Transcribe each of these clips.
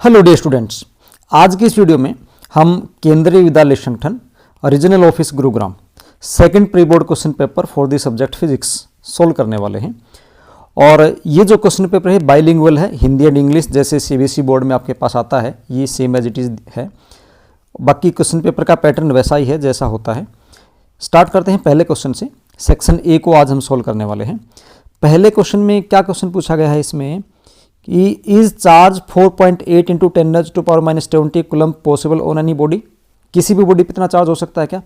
Hello dear students, आज की इस वीडियो में हम केंद्रीय विद्यालय संगठन regional office Gurugram second pre board question paper for the subject physics solve करने वाले हैं। और ये जो क्वेश्चन पेपर है बाइलिंगुअल है, हिंदी एंड इंग्लिश, जैसे सीबीएसई बोर्ड में आपके पास आता है ये सेम एज इट इज़ है। बाकी क्वेश्चन पेपर का पैटर्न वैसा ही है जैसा होता है। स्टार्ट करते हैं पहले क्वेश्चन से। सेक्शन ए को आज हम सोल्व करने वाले हैं। पहले क्वेश्चन में क्या क्वेश्चन पूछा गया है इसमें कि is charge 4.8 into 10⁻⁻20 coulomb possible on any body. किसी भी बॉडी पर इतना चार्ज हो सकता है क्या?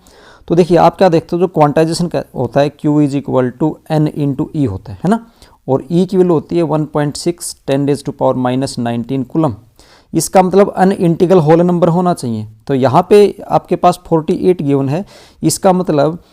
तो देखिए आप क्या देखते हो, जो क्वांटाइजेशन का होता है Q is equal to N into e होता है ना, और E की वैल्यू होती है 1.6 10⁻⁻19 कूलम। इसका मतलब अनइंटीग्रल होल नंबर होना चाहिए। तो यहाँ पे आपके पास 48 गिवन है, इसका मतलब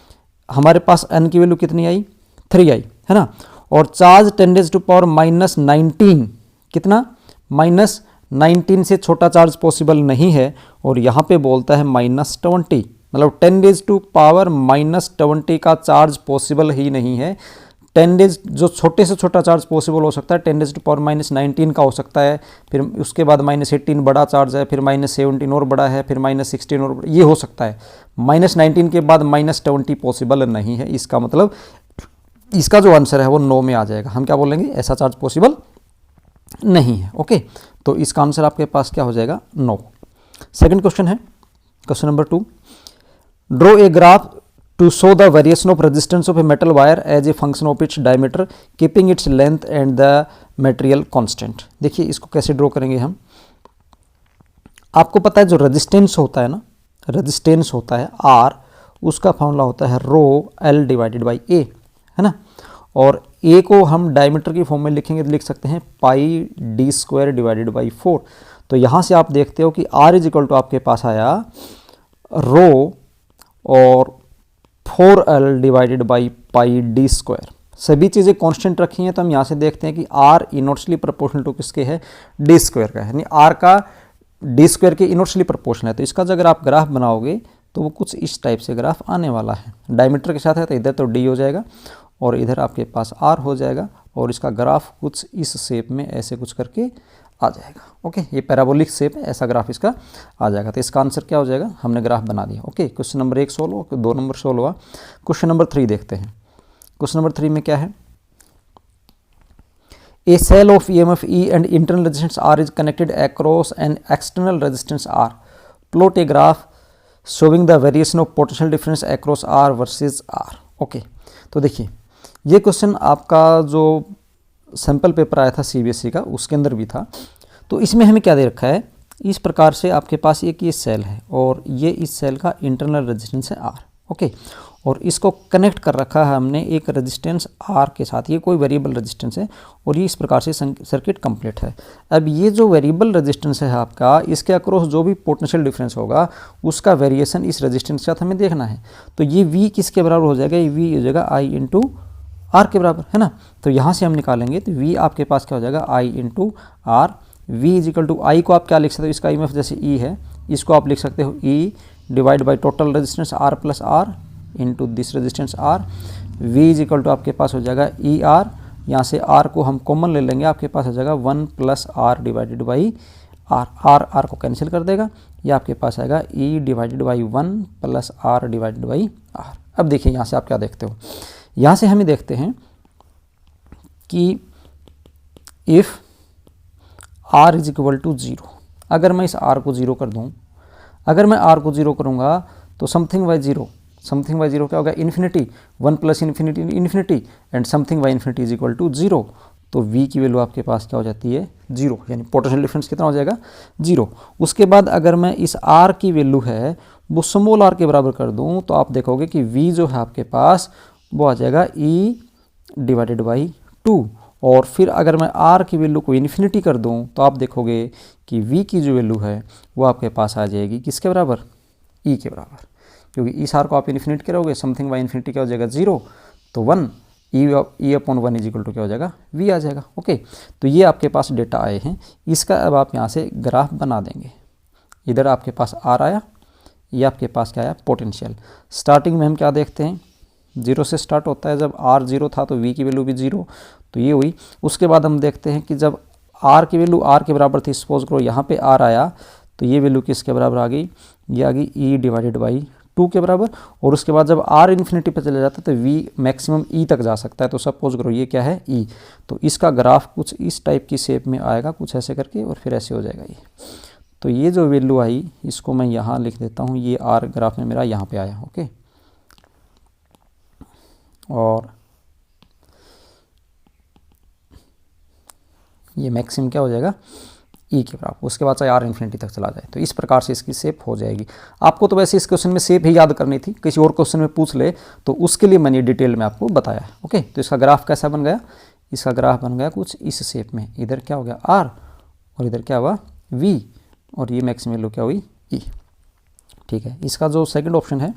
हमारे पास N की वैल्यू कितनी आई, 3 आई है ना। और चार्ज 10⁻⁻19 कितना, -19 से छोटा चार्ज पॉसिबल नहीं है। और यहाँ पे बोलता है -20, मतलब 10⁻⁻20 का चार्ज पॉसिबल ही नहीं है। 10 जो छोटे से छोटा चार्ज पॉसिबल हो सकता है 10⁻⁻19 का हो सकता है, फिर उसके बाद -18 बड़ा चार्ज है, फिर -17 और बड़ा है, फिर -16 और ये हो सकता है। -19 के बाद -20 पॉसिबल नहीं है। इसका मतलब इसका जो आंसर है वो 9 में आ जाएगा। हम क्या बोलेंगे, ऐसा चार्ज पॉसिबल नहीं है। ओके, तो इसका आंसर आपके पास क्या हो जाएगा, 9। सेकंड क्वेश्चन है, question number 2। Draw a graph to show the variation of resistance of a metal wire as a function of its diameter keeping its length and the material constant. देखिए इसको कैसे draw करेंगे हम। आपको पता है जो रेजिस्टेंस होता है ना, रेजिस्टेंस होता है R, उसका फॉर्मूला होता है ρL/A है ना। और A को हम डायमीटर की फॉर्म में लिखेंगे तो लिख सकते हैं πd²/4। तो यहाँ से आप देखते हो कि R इज इक्वल टू आपके पास आया रो और 4L/πd²। सभी चीज़ें कांस्टेंट रखी हैं, तो हम यहाँ से देखते हैं कि R इनवर्सली प्रोपोर्शनल टू किसके है, d² का है, यानी R का d² के इनवर्सली प्रोपोर्शनल है। तो इसका अगर आप ग्राफ बनाओगे तो वो कुछ इस टाइप से ग्राफ आने वाला है। डायमीटर के साथ है तो इधर तो D हो जाएगा और इधर आपके पास R हो जाएगा, और इसका ग्राफ कुछ इस शेप में ऐसे कुछ करके आ जाएगा। ओके, ये पैराबोलिक शेप है, ऐसा ग्राफ इसका आ जाएगा। तो इसका आंसर क्या हो जाएगा, हमने ग्राफ बना दिया। ओके, क्वेश्चन नंबर 1 सोल्व हो, 2 नंबर सोल्व हुआ। क्वेश्चन नंबर 3 देखते हैं। क्वेश्चन नंबर 3 में क्या है, a cell of EMF E and internal resistance R is connected across an external resistance R। Plot a graph showing the variation of potential difference across R versus R। Okay, तो देखिए ये question आपका जो sample paper आया था CBSE का उसके अंदर भी था। तो इसमें हमें क्या दे रखा है, इस प्रकार से आपके पास एक ये सेल है और ये इस सेल का इंटरनल रेजिस्टेंस है R। ओके, और इसको कनेक्ट कर रखा है हमने एक रेजिस्टेंस R के साथ, ये कोई वेरिएबल रेजिस्टेंस है और ये इस प्रकार से सर्किट कंप्लीट है। अब ये जो वेरिएबल रेजिस्टेंस है आपका, इसके अक्रॉस जो भी पोटेंशियल डिफरेंस होगा उसका वेरिएशन इस रेजिस्टेंस के साथ हमें देखना है। तो ये V किसके बराबर हो जाएगा, ये V हो जाएगा I इंटू R के बराबर है ना। तो यहाँ से हम निकालेंगे तो V आपके पास क्या हो जाएगा, I into R। V is equal to I को आप क्या लिख सकते हो, इसका EMF जैसे E है, इसको आप लिख सकते हो E divide by total resistance R plus R into this resistance R। V is equal to आपके पास हो जाएगा ER, यहाँ से R को हम कॉमन ले लेंगे, आपके पास हो जाएगा 1 plus R divided by R को कैंसिल कर देगा, ये आपके पास आएगा E divided by 1 plus R divided by R। अब देखिए यहाँ से आप क्या देखते हो, यहाँ से हमें देखते हैं कि if R is equal to 0, अगर मैं इस R को 0 कर दूँ, अगर मैं R को 0 करूँगा तो समथिंग बाई 0 क्या होगा, infinity, 1 plus infinity infinity and something by infinity is equal to 0। तो V की वैल्यू आपके पास क्या हो जाती है, 0, यानी पोटेंशियल डिफरेंस कितना हो जाएगा, 0। उसके बाद अगर मैं इस R की वैल्यू है वो स्मॉल r के बराबर कर दूँ तो आप देखोगे कि V जो है आपके पास वो आ जाएगा E डिवाइडेड बाई 2। और फिर अगर मैं R की वैल्यू को इन्फिनिटी कर दूं तो आप देखोगे कि V की जो वैल्यू है वो आपके पास आ जाएगी किसके बराबर, E के बराबर। क्योंकि इस R को आप इन्फिनिटी करोगे, समथिंग बाई इन्फिनिटी क्या हो जाएगा, 0, तो 1, E upon 1 is equal to क्या हो जाएगा, V आ जाएगा। ओके, तो ये आपके पास डेटा आए हैं, इसका अब आप यहाँ से ग्राफ बना देंगे। इधर आपके पास R आया, ये आपके पास क्या आया, पोटेंशियल। स्टार्टिंग में हम क्या देखते हैं, 0 से स्टार्ट होता है, जब R 0 था तो V की वैल्यू भी 0, तो ये हुई। उसके बाद हम देखते हैं कि जब आर की वैल्यू आर के बराबर थी, सपोज करो यहाँ पे आर आया तो ये वैल्यू किसके बराबर आ गई, ये आ गई ई डिवाइडेड बाई 2 के बराबर। और उसके बाद जब आर इन्फिनिटी पर चले जाता है तो वी मैक्सिमम ई तक जा सकता है, तो सपोज करो ये क्या है ई, तो इसका ग्राफ कुछ इस टाइप की शेप में आएगा, कुछ ऐसे करके, और फिर ऐसे हो जाएगा ये। तो ये जो वैल्यू आई इसको मैं यहाँ लिख देता हूँ, ये आर ग्राफ में मेरा यहाँ पे आया, ओके। और ये मैक्सिमम क्या हो जाएगा, ई के बराबर, उसके बाद चाहे आर इन्फिनिटी तक चला जाए। तो इस प्रकार से इसकी शेप हो जाएगी। आपको तो वैसे इस क्वेश्चन में शेप ही याद करनी थी, किसी और क्वेश्चन में पूछ ले तो उसके लिए मैंने डिटेल में आपको बताया है, ओके। तो इसका ग्राफ कैसा बन गया, इसका ग्राफ बन गया कुछ इस शेप में, इधर क्या हो गया आर और इधर क्या हुआ वी, और ये मैक्सिमम वैल्यू क्या हुई ई, ठीक है। इसका जो सेकंड ऑप्शन है,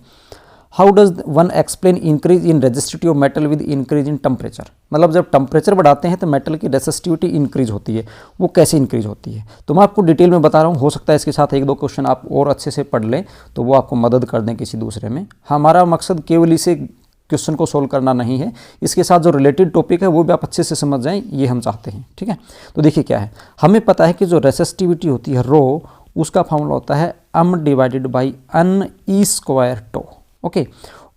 how does one explain increase in resistivity of metal with increase in temperature, मतलब जब टेम्परेचर बढ़ाते हैं तो मेटल की रेजिस्टिविटी इंक्रीज होती है, वो कैसे इंक्रीज होती है, तो मैं आपको डिटेल में बता रहा हूँ। हो सकता है इसके साथ एक दो क्वेश्चन आप और अच्छे से पढ़ लें तो वो आपको मदद कर दें किसी दूसरे में। हमारा मकसद केवल इसे क्वेश्चन को सोल्व करना नहीं है, इसके साथ जो रिलेटेड टॉपिक है वो भी आप अच्छे से समझ जाएं, ये हम चाहते हैं, ठीक है। तो देखिए क्या है, हमें पता है कि जो रेसिस्टिविटी होती है रो, उसका फॉर्मूला होता है m divided by n e squared tau, okay.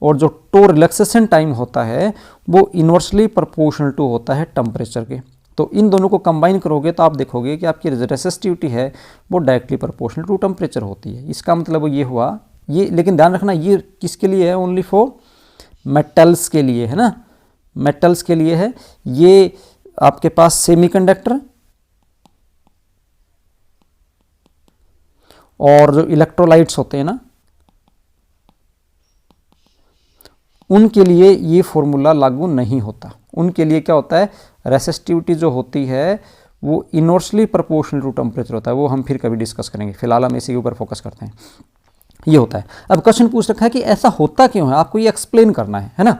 और जो टो रिलैक्सेशन टाइम होता है वो इनवर्सली प्रोपोर्शनल टू होता है टेम्परेचर के। तो इन दोनों को कंबाइन करोगे तो आप देखोगे कि आपकी रेसिस्टिविटी है वो डायरेक्टली प्रोपोर्शनल टू टेम्परेचर होती है। इसका मतलब ये हुआ ये, लेकिन ध्यान रखना ये किसके लिए है, ओनली फॉर मेटल्स के लिए है ना, मेटल्स के लिए है। ये आपके पास सेमीकंडक्टर और जो इलेक्ट्रोलाइट्स होते हैं ना, उनके लिए ये फॉर्मूला लागू नहीं होता। उनके लिए क्या होता है, रेसिस्टिविटी जो होती है वो इनवर्सली प्रोपोर्शनल टू टेम्परेचर होता है, वो हम फिर कभी डिस्कस करेंगे, फिलहाल हम इसी के ऊपर फोकस करते हैं। ये होता है। अब क्वेश्चन पूछ रखा है कि ऐसा होता क्यों है, आपको ये एक्सप्लेन करना है ना।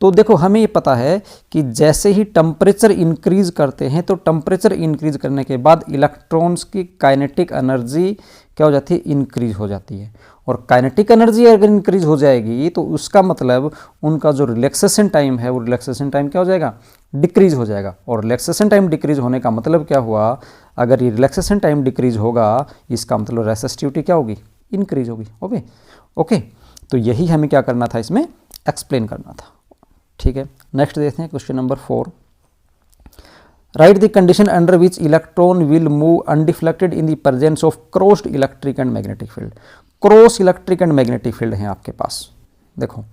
तो देखो हमें ये पता है कि जैसे ही टेम्परेचर इंक्रीज करते हैं तो टेम्परेचर इंक्रीज करने के बाद इलेक्ट्रॉन्स की काइनेटिक एनर्जी क्या हो जाती है, इंक्रीज हो जाती है। और काइनेटिक एनर्जी अगर इंक्रीज हो जाएगी तो उसका मतलब उनका जो रिलैक्सेशन टाइम है वो रिलैक्सेशन टाइम क्या हो जाएगा, डिक्रीज हो जाएगा। और रिलैक्सेशन टाइम डिक्रीज होने का मतलब क्या हुआ, अगर ये रिलैक्सेशन टाइम डिक्रीज होगा इसका मतलब रेसिस्टिविटी क्या होगी, इंक्रीज होगी, ओके। तो यही हमें क्या करना था, इसमें एक्सप्लेन करना था, ठीक है। नेक्स्ट देखते हैं question number 4। Right the condition under which electron will move undeflected in the presence of crossed electric and magnetic field. Cross electric and magnetic field हैं आपके पास। देखो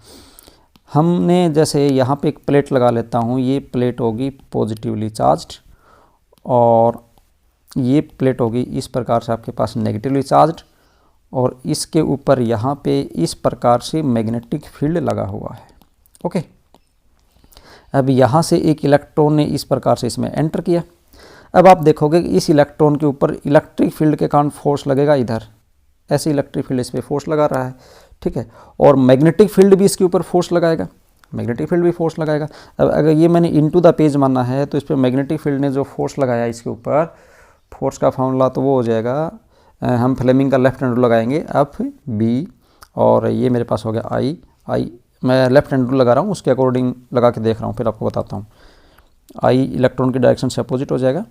हमने जैसे यहाँ पे एक प्लेट लगा लेता हूँ, ये प्लेट होगी पॉजिटिवली चार्ज्ड और ये प्लेट होगी इस प्रकार से आपके पास नेगेटिवली चार्ज्ड, और इसके ऊपर यहाँ पे इस प्रकार से मैग्नेटिक फील्ड लगा हुआ है, ओके। अब यहाँ से एक इलेक्ट्रॉन ने इस प्रकार से इसमें एंटर किया। अब आप देखोगे कि इस इलेक्ट्रॉन के ऊपर इलेक्ट्रिक फील्ड के कारण फोर्स लगेगा, इधर ऐसे इलेक्ट्रिक फील्ड इस पर फोर्स लगा रहा है, ठीक है। और मैग्नेटिक फील्ड भी इसके ऊपर फोर्स लगाएगा, मैग्नेटिक फील्ड भी फोर्स लगाएगा। अब अगर ये मैंने इनटू द पेज माना है तो इस पर मैग्नेटिक फील्ड ने जो फोर्स लगाया इसके ऊपर, फोर्स का फॉर्मूला तो वो हो जाएगा, हम फ्लेमिंग का लेफ्ट हैंड रूल लगाएंगे एफ बी, और ये मेरे पास हो गया आई मैं लेफ्ट हैंड रूल लगा रहा हूँ उसके अकॉर्डिंग लगा के देख रहा हूँ, फिर आपको बताता हूँ। आई इलेक्ट्रॉन की डायरेक्शन से अपोजिट हो जाएगा,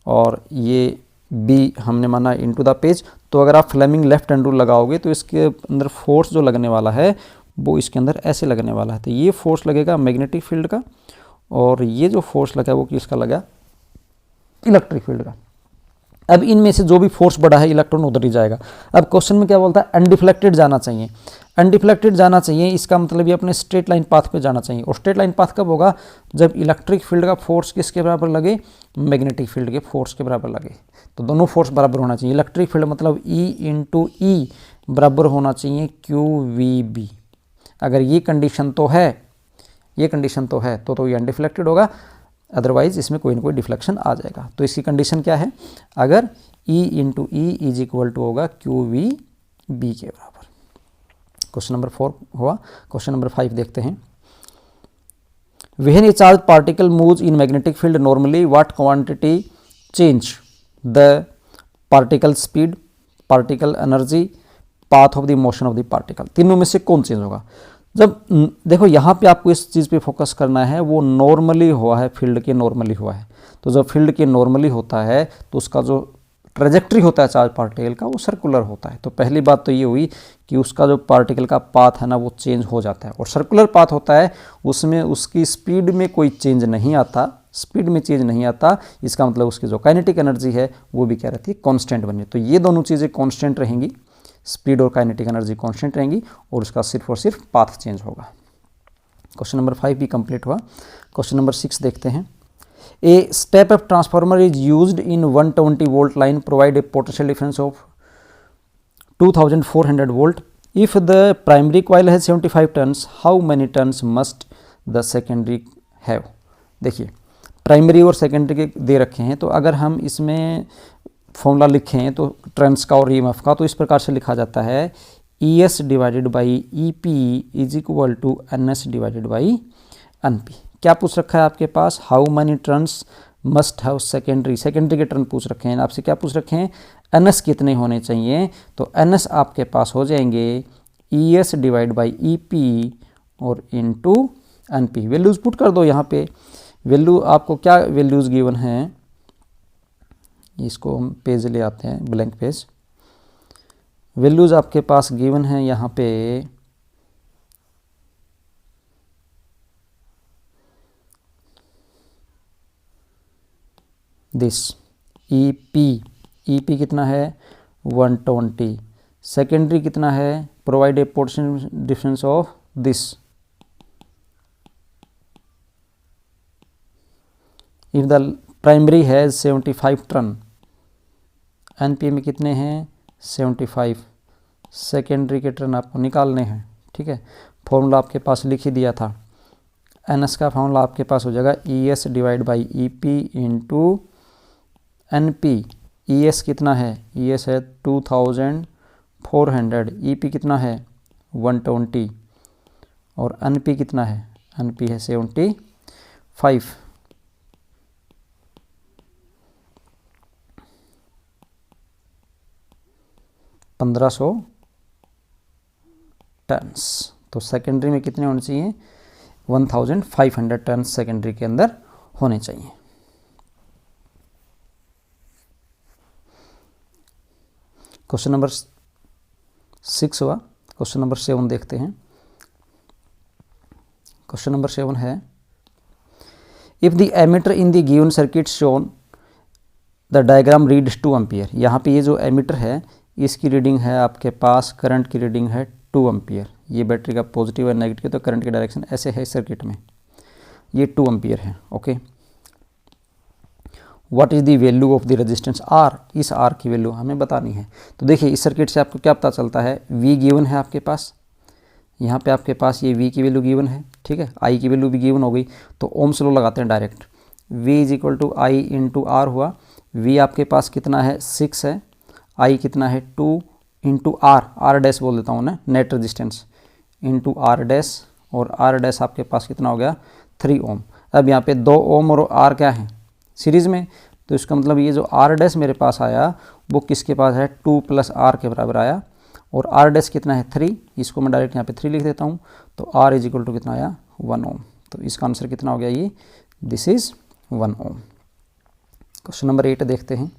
और ये बी हमने माना इनटू द पेज। तो अगर आप फ्लेमिंग लेफ्ट हैंड रूल लगाओगे तो इसके अंदर फोर्स जो लगने वाला है वो इसके अंदर ऐसे लगने वाला है। तो ये फोर्स लगेगा मैग्नेटिक फील्ड का, और ये जो फोर्स लगा वो किसका लगा, इलेक्ट्रिक फील्ड का। अब इनमें से जो भी फोर्स बढ़ा है इलेक्ट्रॉन उधर ही जाएगा। अब क्वेश्चन में क्या बोलता है, अनडिफ्लेक्टेड जाना चाहिए। अनडिफ्लेक्टेड जाना चाहिए इसका मतलब ये अपने स्ट्रेट लाइन पाथ पे जाना चाहिए। और स्ट्रेट लाइन पाथ कब होगा, जब इलेक्ट्रिक फील्ड का फोर्स किसके बराबर लगे, मैग्नेटिक फील्ड के फोर्स के बराबर लगे। तो दोनों फोर्स बराबर होना चाहिए। इलेक्ट्रिक फील्ड मतलब ई इंटू ई बराबर होना चाहिए क्यू वी बी। अगर ये कंडीशन तो है, ये कंडीशन तो है तो ये अनडिफ्लेक्टेड होगा, अदरवाइज इसमें कोई ना कोई डिफ्लेक्शन आ जाएगा। तो इसकी कंडीशन क्या है, अगर E into e is equal to होगा क्यू वी बी के बराबर। क्वेश्चन नंबर 4 हुआ। क्वेश्चन नंबर 5 देखते हैं। When A charge particle moves in magnetic field normally what quantity change, the particle speed, particle energy, path of the motion of the particle. तीनों में से कौन change होगा। जब देखो यहाँ पे आपको इस चीज़ पे फोकस करना है, वो नॉर्मली हुआ है, फील्ड के नॉर्मली हुआ है। तो जब फील्ड के नॉर्मली होता है तो उसका जो ट्रेजेक्ट्री होता है चार्ज पार्टिकल का वो सर्कुलर होता है। तो पहली बात तो ये हुई कि उसका जो पार्टिकल का पाथ है ना वो चेंज हो जाता है, और सर्कुलर पाथ होता है उसमें उसकी स्पीड में कोई चेंज नहीं आता, स्पीड में चेंज नहीं आता, इसका मतलब उसकी जो काइनेटिक एनर्जी है वो भी क्या रहती है, कांस्टेंट बनी। तो ये दोनों चीज़ें कांस्टेंट रहेंगी, स्पीड और काइनेटिक एनर्जी कांस्टेंट रहेंगी, और उसका सिर्फ और सिर्फ पाथ चेंज होगा। क्वेश्चन नंबर 5 भी कंप्लीट हुआ। क्वेश्चन नंबर 6 देखते हैं। A step up transformer is used in 120 volt line, provide a potential difference of 2400 volt. If the primary coil has 75 turns, how many turns must the secondary have? देखिए primary और secondary के दे रखे हैं, तो अगर हम इसमें फॉर्मूला लिखें तो टर्न्स का और ईएमएफ का, तो इस प्रकार से लिखा जाता है ES divided by EP is equal to NS divided by NP। क्या पूछ रखा है आपके पास, how many turns must have secondary, secondary के टर्न पूछ रखे हैं आपसे। क्या पूछ रखे हैं, NS कितने होने चाहिए, तो NS आपके पास हो जाएंगे ES डिवाइड बाई EP और इनटू NP। वैल्यूज पुट कर दो यहाँ पे, वैल्यू आपको क्या वैल्यूज गिवन हैं, इसको हम पेज ले आते हैं, ब्लैंक पेज। वैल्यूज आपके पास गिवन है यहाँ पे दिस EP कितना है 120, सेकेंडरी कितना है, provide a potential difference of this, if the primary has 75 turn, NP में कितने हैं 75, सेकेंडरी के टर्न आपको निकालने हैं, ठीक है। फॉर्मूला आपके पास लिख ही दिया था, NS का फॉर्मूला आपके पास हो जाएगा ES divide by EP into NP। ES कितना है, ES है 2400, EP कितना है 120, और NP कितना है, NP है 75। 1500 टन्स, तो सेकेंडरी में कितने होने चाहिए 1500 टन सेकेंडरी के अंदर होने चाहिए। क्वेश्चन नंबर 6 हुआ। क्वेश्चन नंबर 7 देखते हैं। क्वेश्चन नंबर 7 है, if the ammeter in the given circuit shown the diagram reads 2 ampere. यहाँ पे ये जो एमीटर है इसकी रीडिंग है आपके पास, करंट की रीडिंग है 2 एम्पियर। ये बैटरी का पॉजिटिव और नेगेटिव, तो करंट की डायरेक्शन ऐसे है सर्किट में, ये 2 एम्पियर है। Okay, what is the value of the resistance R, इस R की वैल्यू हमें बतानी है। तो देखिए इस सर्किट से आपको क्या पता चलता है, V गिवन है आपके पास, यहाँ पे आपके पास ये V की वैल्यू गिवन है, ठीक है, I की वैल्यू भी गिवन हो गई, तो ओम्स लॉ लगाते हैं direct. V is equal to I into R हुआ। V आपके पास कितना है 6 है, I कितना है 2 इंटू R डैश बोल देता हूँ ना, net resistance into R dash, और R डैश आपके पास कितना हो गया 3 ओम। अब यहाँ पे 2 ओम और R क्या है सीरीज़ में, तो इसका मतलब ये जो R डैश मेरे पास आया वो किसके पास है 2 प्लस R के बराबर आया, और R डैश कितना है 3, इसको मैं डायरेक्ट यहाँ पे 3 लिख देता हूँ, तो R इज इक्वल टू कितना आया 1 ओम। तो इसका आंसर कितना हो गया, ये this is 1 ohm. Question number 8 देखते हैं।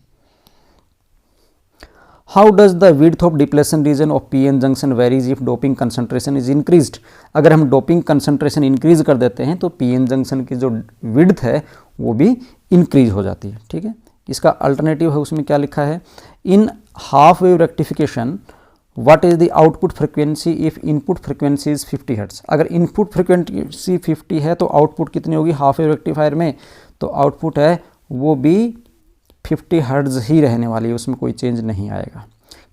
How does the width of depletion region of PN junction varies if doping concentration is increased. अगर हम डोपिंग कंसंट्रेशन इंक्रीज कर देते हैं तो PN जंक्शन की जो विड्थ है वो भी इंक्रीज हो जाती है, ठीक है। इसका अल्टरनेटिव है, उसमें क्या लिखा है, in half wave rectification what is the output frequency if input frequency is 50 hertz. अगर इनपुट फ्रिक्वेंसी 50 है तो आउटपुट कितनी होगी हाफ वेव रेक्टिफायर में, तो आउटपुट है वो भी 50 हर्ट्ज ही रहने वाली है, उसमें कोई चेंज नहीं आएगा।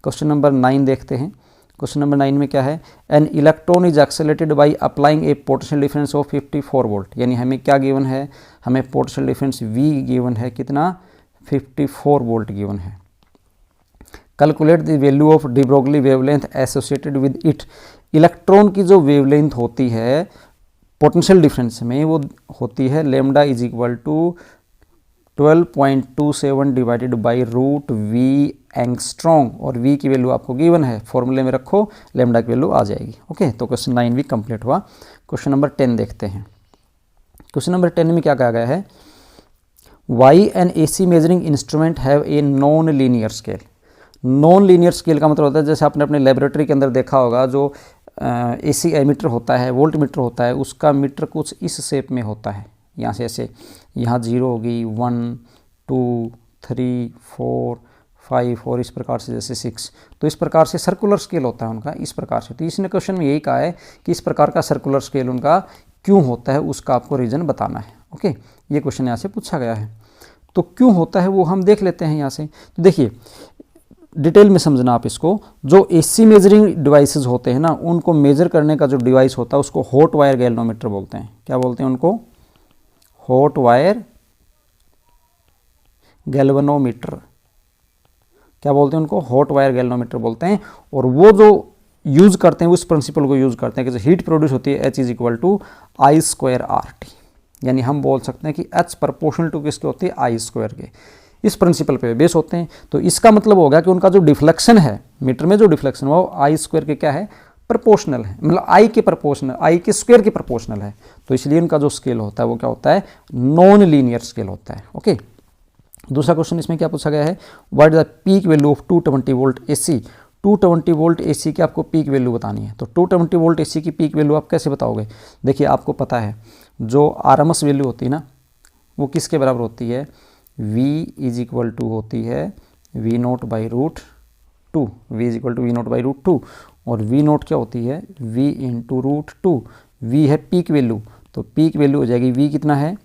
क्वेश्चन नंबर 9 देखते हैं। क्वेश्चन नंबर 9 में क्या है, an electron is accelerated by applying a potential difference of 54 volt. यानी हमें क्या गिवन है, हमें पोटेंशियल डिफरेंस V गिवन है, कितना 54 वोल्ट गिवन है। Calculate the value of de Broglie wavelength associated with it. Electron की जो वेवलेंथ होती है पोटेंशियल डिफरेंस में वो होती है lambda is equal to 12.27 divided by root V angstrom, और V की वैल्यू आपको गिवन है, फॉर्मूले में रखो, लैम्डा की वैल्यू आ जाएगी। ओके, तो क्वेश्चन 9 भी कंप्लीट हुआ। क्वेश्चन नंबर 10 देखते हैं। क्वेश्चन नंबर 10 में क्या कहा गया है, why an AC measuring instrument have a non linear scale. Non linear scale का मतलब होता है, जैसे आपने अपने लेबोरेटरी के अंदर देखा होगा, जो AC एमीटर होता है, वोल्ट मीटर होता है, उसका मीटर कुछ इस शेप में होता है, यहाँ से ऐसे, यहाँ 0 होगी, 1 2 3 4 5 और इस प्रकार से जैसे 6, तो इस प्रकार से सर्कुलर स्केल होता है उनका, इस प्रकार से। तो इसने क्वेश्चन में यही कहा है कि इस प्रकार का सर्कुलर स्केल उनका क्यों होता है, उसका आपको रीज़न बताना है। ओके, ये क्वेश्चन यहाँ से पूछा गया है। तो क्यों होता है वो हम देख लेते हैं यहाँ से। तो देखिए डिटेल में समझना आप इसको। जो AC मेजरिंग डिवाइसेस होते हैं ना, उनको मेजर करने का जो डिवाइस होता है उसको हॉट वायर गैल्वेनोमीटर बोलते हैं। क्या बोलते हैं उनको? Hot wire galvanometer. क्या बोलते हैं उनको? हॉट वायर गैल्वेनोमीटर बोलते हैं। और वो जो यूज़ करते हैं, उस प्रिंसिपल को यूज़ करते हैं कि जो हीट प्रोड्यूस होती है H = I²RT, यानी हम बोल सकते हैं कि H प्रोपोर्शनल टू किसके होती है? I² के। इस प्रिंसिपल पे बेस होते हैं। तो इसका मतलब होगा कि उनका जो डिफ्लेक्शन है मीटर में, जो डिफ्लेक्शन वो I² के क्या है? प्रोपोर्शनल है, मतलब I के प्रोपोर्शनल, I के स्क्वायर के प्रोपोर्शनल है। तो इसलिए इनका जो स्केल होता है वो क्या होता है? नॉन लीनियर स्केल होता है। ओके, दूसरा क्वेश्चन इसमें क्या पूछा गया है? What is the peak value of 220 volt AC। 220 volt AC की आपको पीक वैल्यू बतानी है। तो 220 वोल्ट AC की पीक वैल्यू आप कैसे बताओगे? देखिए आपको पता है जो RMS वैल्यू होती है ना, वो किसके बराबर होती है? V = होती है V0/√2। V = V0/√2। और V0 क्या होती है? V × √2। V है पीक वैल्यू, तो पीक वैल्यू हो जाएगी V कितना है?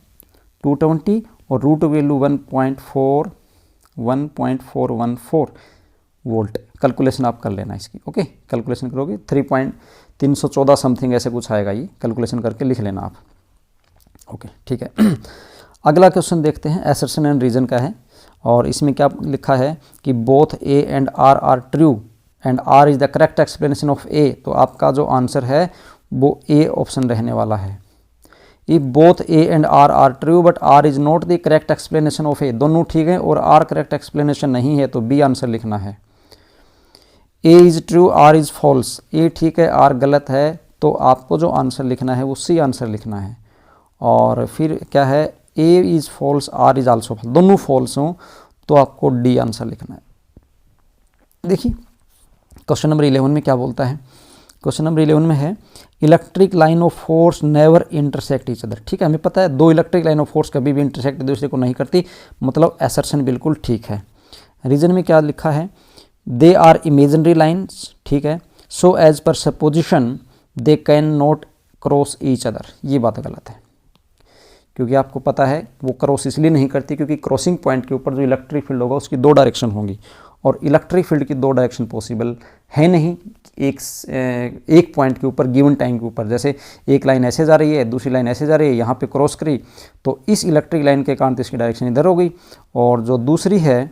220 और रूट वैल्यू 1.414 वोल्ट। कैलकुलेशन आप कर लेना इसकी। ओके, कैलकुलेशन करोगे 3.314 समथिंग ऐसे कुछ आएगा, ये कैलकुलेशन करके लिख लेना आप। ओके, ठीक है। अगला क्वेश्चन देखते हैं, असर्शन एंड रीजन का है। और इसमें क्या लिखा है कि both A and R are true and R is the correct explanation of A। तो आपका जो आंसर है वो A ऑप्शन रहने वाला है। If both A and R are true but R is not the correct explanation of A, दोनों ठीक है और R correct explanation नहीं है, तो B आंसर लिखना है। A is true, R is false, A ठीक है, R गलत है, तो आपको जो आंसर लिखना है वो C आंसर लिखना है। और फिर क्या है? A is false, R is also false, दोनों false हों तो आपको D आंसर लिखना है। देखिए क्वेश्चन नंबर 11 में क्या बोलता है? क्वेश्चन नंबर 11 में है electric line of force never intersect each other. ठीक है, हमें पता है दो इलेक्ट्रिक लाइन ऑफ फोर्स कभी भी इंटरसेक्ट दूसरे को नहीं करती, मतलब असर्शन बिल्कुल ठीक है। रीजन में क्या लिखा है? दे आर इमेजिनरी लाइन्स, ठीक है, so as per supposition they can not cross each other. ये बात गलत है, क्योंकि आपको पता है वो क्रॉस इसलिए नहीं करती क्योंकि क्रॉसिंग पॉइंट के ऊपर जो इलेक्ट्रिक फील्ड होगा उसकी दो डायरेक्शन होंगी, और इलेक्ट्रिक फील्ड की दो डायरेक्शन पॉसिबल है नहीं एक पॉइंट के ऊपर, गिवन टाइम के ऊपर। जैसे एक लाइन ऐसे जा रही है, दूसरी लाइन ऐसे जा रही है, यहाँ पे क्रॉस करी तो इस इलेक्ट्रिक लाइन के कारण इसकी डायरेक्शन इधर हो गई, और जो दूसरी है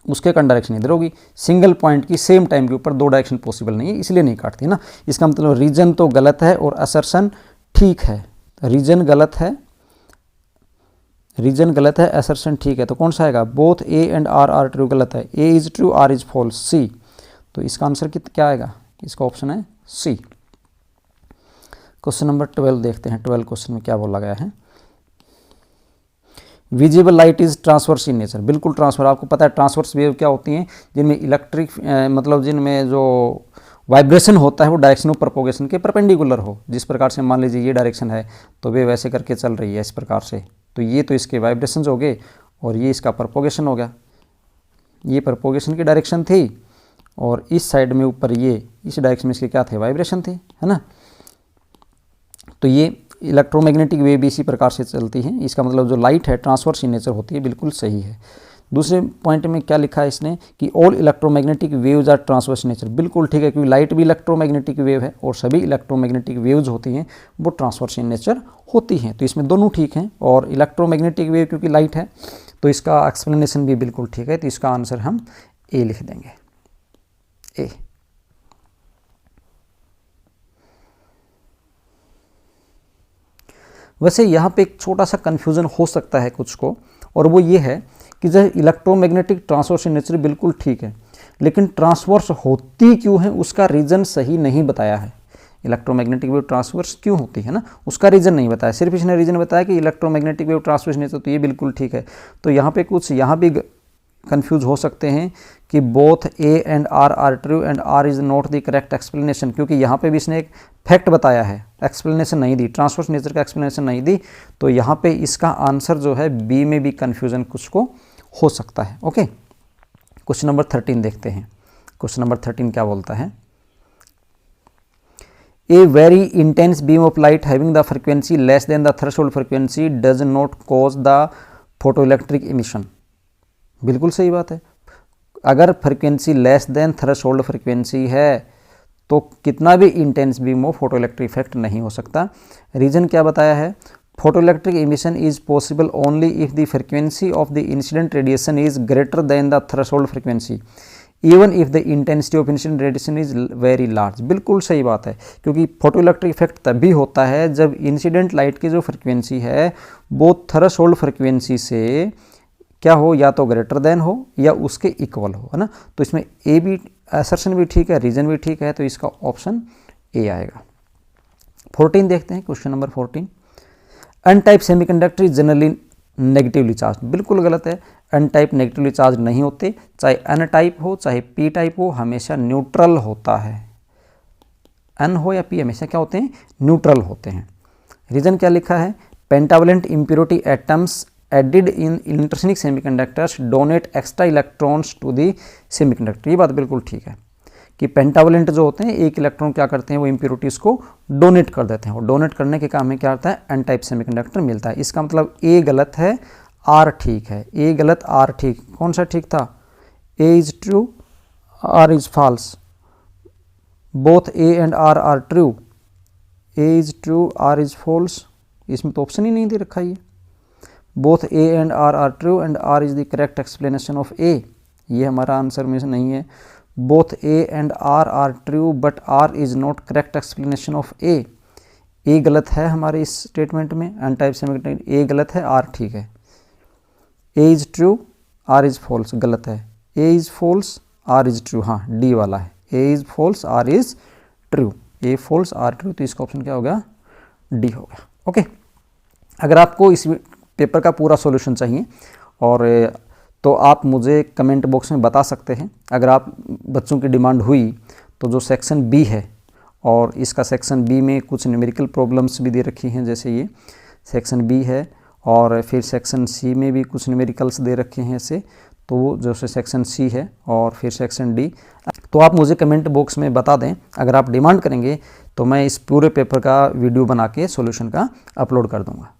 उसके कारण डायरेक्शन इधर होगी। सिंगल पॉइंट की सेम टाइम के ऊपर दो डायरेक्शन पॉसिबल नहीं है, इसलिए नहीं काटती ना। इसका मतलब रीजन तो गलत है और असर्शन ठीक है। रीजन गलत है, रीजन गलत है, असर्शन ठीक है। तो कौन सा आएगा? Both A and R are true गलत है, A is true, R is false, C। तो इसका आंसर क्या आएगा? इसका ऑप्शन है C। क्वेश्चन नंबर 12 देखते हैं। 12 क्वेश्चन में क्या बोला गया है? Visible light is transverse in nature. बिल्कुल ट्रांसफर, आपको पता है ट्रांसवर्स वेव क्या होती हैं? जिनमें इलेक्ट्रिक मतलब जिनमें जो वाइब्रेशन होता है वो डायरेक्शन ऑफ प्रोपोगेशन के परपेंडिकुलर हो। जिस प्रकार से मान लीजिए ये डायरेक्शन है तो वे वैसे करके चल रही है इस प्रकार से, तो ये तो इसके वाइब्रेशंस हो गए और ये इसका प्रोपोगेशन हो गया। ये प्रोपोगेशन की डायरेक्शन थी और इस साइड में ऊपर ये इस डायरेक्शन में इसके क्या थे? वाइब्रेशन थे, है ना। तो ये इलेक्ट्रोमैग्नेटिक वेव भी इसी प्रकार से चलती है। इसका मतलब जो लाइट है ट्रांसवर्स इन नेचर होती है, बिल्कुल सही है। दूसरे पॉइंट में क्या लिखा है इसने कि all electromagnetic waves are transverse nature. बिल्कुल ठीक है, क्योंकि लाइट भी इलेक्ट्रोमैग्नेटिक वेव है और सभी इलेक्ट्रोमैग्नेटिक वेव्स होती हैं वो ट्रांसवर्स इन नेचर होती हैं। तो इसमें दोनों ठीक हैं, और इलेक्ट्रोमैग्नेटिक वेव क्योंकि लाइट है तो इसका एक्सप्लेनेशन भी बिल्कुल ठीक है। तो इसका आंसर हम ए लिख देंगे, ए। वैसे यहाँ पे एक छोटा सा कन्फ्यूज़न हो सकता है कुछ को, और वो ये है कि जैसे इलेक्ट्रोमैग्नेटिक ट्रांसवर्स इन नेचर बिल्कुल ठीक है, लेकिन ट्रांसवर्स होती क्यों है उसका रीज़न सही नहीं बताया है। इलेक्ट्रोमैग्नेटिक वेव ट्रांसवर्स क्यों होती है ना, उसका रीज़न नहीं बताया, सिर्फ इसने रीज़न बताया कि इलेक्ट्रोमैग्नेटिक वेव ट्रांसवर्स नहीं होती, तो ये बिल्कुल ठीक है। तो यहाँ पे कुछ यहाँ भी कंफ्यूज हो सकते हैं कि both A and R are true and R is not the correct explanation, क्योंकि यहाँ पे भी इसने एक फैक्ट बताया है, एक्सप्लेनेशन नहीं दी, ट्रांसवर्स नेचर का एक्सप्लेनेशन नहीं दी। तो यहाँ पे इसका आंसर जो है बी में भी कन्फ्यूज़न कुछ को हो सकता है। ओके, क्वेश्चन नंबर 13 देखते हैं। क्वेश्चन नंबर 13 क्या बोलता है, a very intense beam of light having the frequency less than the threshold frequency does not cause the photoelectric emission. बिल्कुल सही बात है, अगर frequency less than threshold frequency है तो कितना भी इंटेंस बीम हो फोटोइलेक्ट्रिक इफेक्ट नहीं हो सकता। रीजन क्या बताया है, photoelectric emission is possible only if the frequency of the incident radiation is greater than the threshold frequency even if the intensity of incident radiation is very large. बिल्कुल सही बात है, क्योंकि फोटोइलेक्ट्रिक इफेक्ट तभी होता है जब इंसिडेंट लाइट की जो फ्रिक्वेंसी है वो थ्रेशोल्ड फ्रिक्वेंसी से क्या हो, या तो ग्रेटर देन हो या उसके इक्वल हो, है ना। तो इसमें ए भी असर्शन भी ठीक है, रीजन भी ठीक है, तो इसका ऑप्शन ए आएगा। 14 देखते हैं, question number 14, N type semiconductor is generally negatively charge. बिल्कुल गलत है, एन टाइप नेगेटिवली चार्ज नहीं होते, चाहे एन टाइप हो चाहे पी टाइप हो, हमेशा न्यूट्रल होता है। एन हो या पी हमेशा क्या होते हैं, न्यूट्रल होते हैं। रीजन क्या लिखा है, pentavalent impurity atoms added in electronic semiconductors donate extra electrons to the semiconductor. ये बात बिल्कुल ठीक है कि पेंटावलेंट जो होते हैं एक इलेक्ट्रॉन क्या करते हैं, वो इम्प्योरिटीज़ को डोनेट कर देते हैं, और डोनेट करने के काम में क्या होता है, एन टाइप सेमीकंडक्टर मिलता है। इसका मतलब ए गलत है, आर ठीक है, ए गलत आर ठीक। कौन सा ठीक था, A is true R is false, both A and R are true, A is true R is false, इसमें तो ऑप्शन ही नहीं दे रखा है। Both A and R are true and R is the correct explanation of A, ये हमारा answer में से नहीं है। Both A and R are true but R is not correct explanation of A, A गलत है हमारे इस स्टेटमेंट में, एन टाइप सेमीकंडक्टर ए गलत है, आर ठीक है। A is true R is false गलत है, A is false R is true, हाँ डी वाला है, A is false R is true, A false R true, तो इसका ऑप्शन क्या होगा, डी होगा। ओके, अगर आपको इस पेपर का पूरा सॉल्यूशन चाहिए और तो आप मुझे कमेंट बॉक्स में बता सकते हैं। अगर आप बच्चों की डिमांड हुई तो जो सेक्शन बी है, और इसका सेक्शन बी में कुछ न्यूमेरिकल प्रॉब्लम्स भी दे रखी हैं, जैसे ये सेक्शन बी है, और फिर सेक्शन सी में भी कुछ न्यूमेरिकल्स दे रखे हैं ऐसे, तो वो जो सेक्शन सी है और फिर सेक्शन डी, तो आप मुझे कमेंट बॉक्स में बता दें। अगर आप डिमांड करेंगे तो मैं इस पूरे पेपर का वीडियो बना के सॉल्यूशन का अपलोड कर दूँगा।